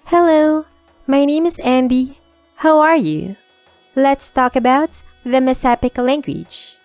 Hello, my name is Andy. How are you? Let's talk about the Messapic language.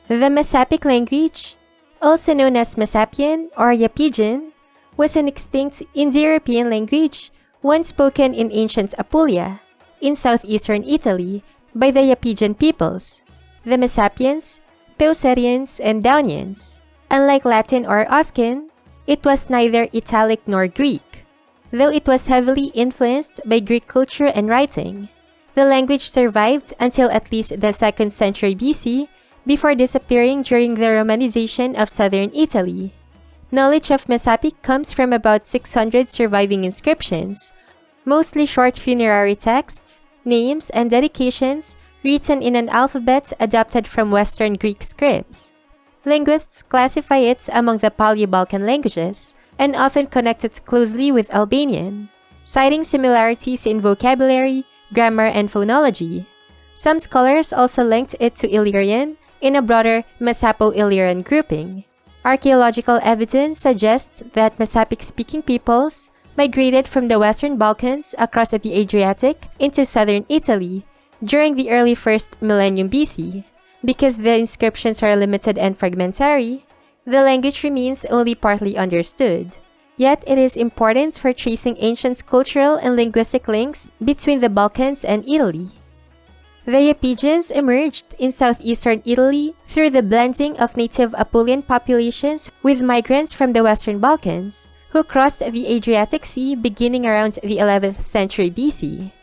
The Messapic language, also known as Messapian or Iapygian, was an extinct Indo European language once spoken in ancient Apulia, in southeastern Italy, by the Iapygian peoples, the Messapians, Peucetians, and Daunians. Unlike Latin or Oscan, it was neither Italic nor Greek, though it was heavily influenced by Greek culture and writing. The language survived until at least the 2nd century BC before disappearing during the Romanization of southern Italy. Knowledge of Messapic comes from about 600 surviving inscriptions, mostly short funerary texts, names, and dedications written in an alphabet adapted from Western Greek scripts. Linguists classify it among the Paleo Balkan languages and often connect it closely with Albanian, citing similarities in vocabulary, grammar, and phonology. Some scholars also linked it to Illyrian in a broader Messapo-Illyrian grouping. Archaeological evidence suggests that Messapic-speaking peoples migrated from the Western Balkans across the Adriatic into southern Italy during the early 1st millennium BC. Because the inscriptions are limited and fragmentary, the language remains only partly understood. Yet it is important for tracing ancient cultural and linguistic links between the Balkans and Italy. The Iapygians emerged in southeastern Italy through the blending of native Apulian populations with migrants from the Western Balkans, who crossed the Adriatic Sea beginning around the 11th century BC.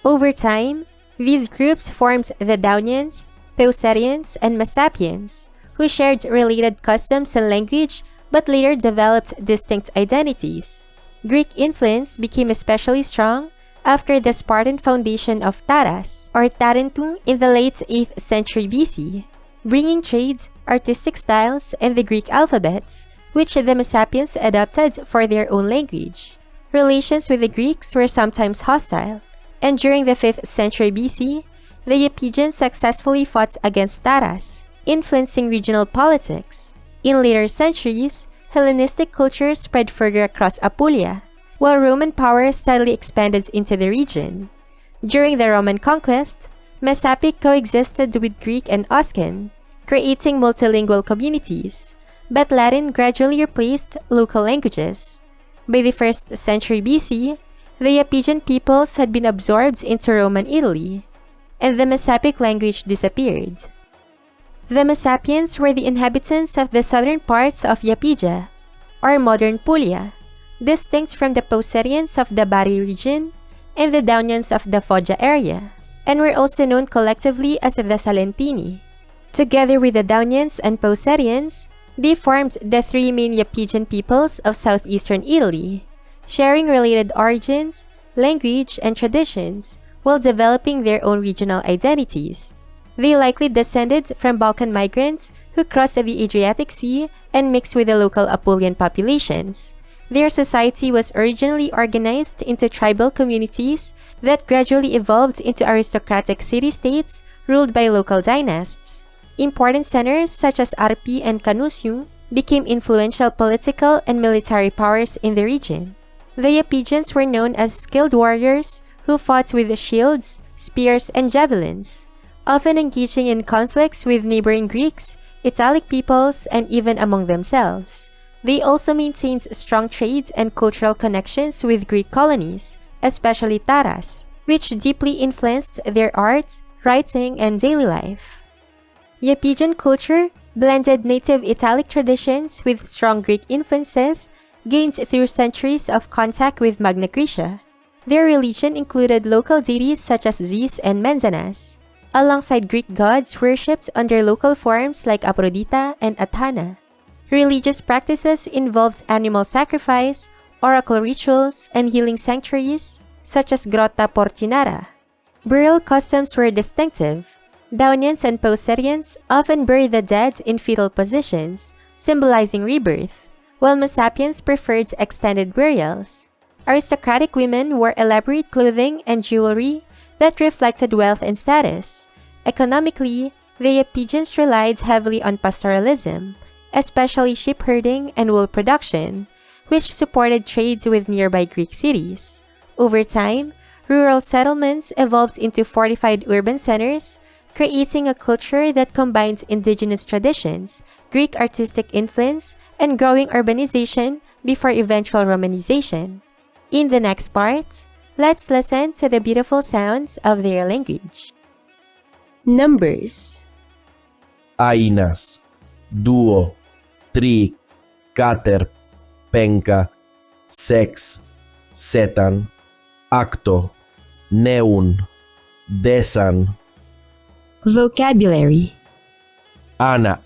Over time, these groups formed the Daunians, Peucetians, and Messapians, who shared related customs and language but later developed distinct identities. Greek influence became especially strong after the Spartan foundation of Taras, or Tarentum, in the late 8th century BC, bringing trade, artistic styles, and the Greek alphabets, which the Messapians adopted for their own language. Relations with the Greeks were sometimes hostile, and during the 5th century BC, the Iapygians successfully fought against Taras, influencing regional politics. In later centuries, Hellenistic culture spread further across Apulia, while Roman power steadily expanded into the region. During the Roman conquest, Messapic coexisted with Greek and Oscan, creating multilingual communities, but Latin gradually replaced local languages. By the 1st century BC, the Iapygian peoples had been absorbed into Roman Italy, and the Messapic language disappeared. The Messapians were the inhabitants of the southern parts of Iapygia, or modern Puglia, distinct from the Peucetians of the Bari region and the Daunians of the Foggia area, and were also known collectively as the Salentini. Together with the Daunians and Peucetians, they formed the three main Iapygian peoples of southeastern Italy, sharing related origins, language, and traditions, while developing their own regional identities. They likely descended from Balkan migrants who crossed the Adriatic Sea and mixed with the local Apulian populations. Their society was originally organized into tribal communities that gradually evolved into aristocratic city-states ruled by local dynasts. Important centers such as Arpi and Canusium became influential political and military powers in the region. The Iapygians were known as skilled warriors who fought with shields, spears, and javelins, often engaging in conflicts with neighboring Greeks, Italic peoples, and even among themselves. They also maintained strong trade and cultural connections with Greek colonies, especially Taras, which deeply influenced their art, writing, and daily life. Iapygian culture blended native Italic traditions with strong Greek influences gained through centuries of contact with Magna Graecia. Their religion included local deities such as Zeus and Menzanas, alongside Greek gods worshipped under local forms like Aphrodite and Athena. Religious practices involved animal sacrifice, oracle rituals, and healing sanctuaries, such as Grotta Portinara. Burial customs were distinctive. Daunians and Peucetians often buried the dead in fetal positions, symbolizing rebirth, while Messapians preferred extended burials. Aristocratic women wore elaborate clothing and jewelry that reflected wealth and status. Economically, the Iapygians relied heavily on pastoralism, especially sheep herding and wool production, which supported trade with nearby Greek cities. Over time, rural settlements evolved into fortified urban centers, creating a culture that combines indigenous traditions, Greek artistic influence, and growing urbanization before eventual Romanization. In the next part, let's listen to the beautiful sounds of their language. Numbers. Ainas, duo, tri, cater, penca, sex, setan, acto, neun, desan. Vocabulary. Ana,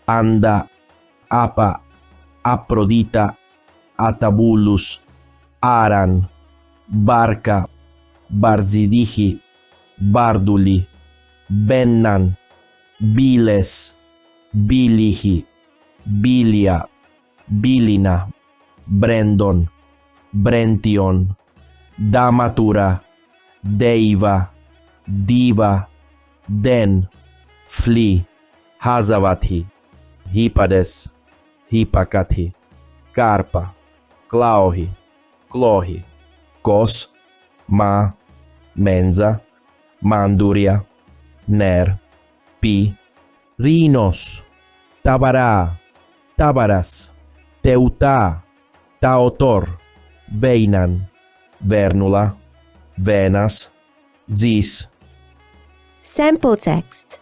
anda, apa, aprodita, atabulus, aran, barca, barzidihi, barduli, bennan, biles, bilihi, bilia, bilina, brendon, brention, damatura, deiva, diva, den, fli, hazavathi, hipades, hipakathi, karpa, klauhi, klohi, kos, ma, menza, manduria, ner, pi, rhinos, tabara, tabaras, teuta, taotor, veinan, vernula, venas, zis. Sample text.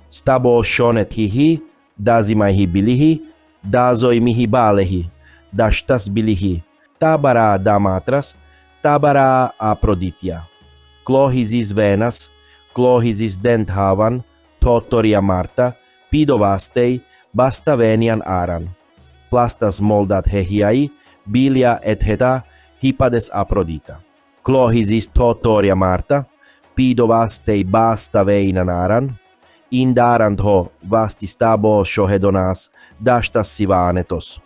Stabo shonet hihi, dazimaihi bilihi, dazoi mihi balehi, dashtas bilihi, tabara damatras, tabara aproditya. Clohizis venas, clohizis denthavan, totoria marta, pidovastei, basta venian aran. Plastas moldat hehiai, bilia et heta, hipades aprodita. Clohizis totoria marta, pidovastei basta veinan aran, indarant ho vasti stabo shohedonas, dashtas sivanetos.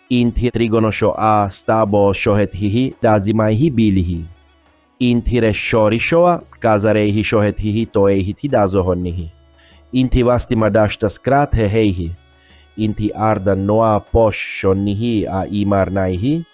Inthi trigonosho a stabo shohet hihi, dazimaihi bilihi. Inthire shorishoa, kazareihi shohet hihi toeihi dazohonnihi. Inthi vastima dashtas krat heheihi. Inthi ardan noa posh shonnihi a imarnaihi,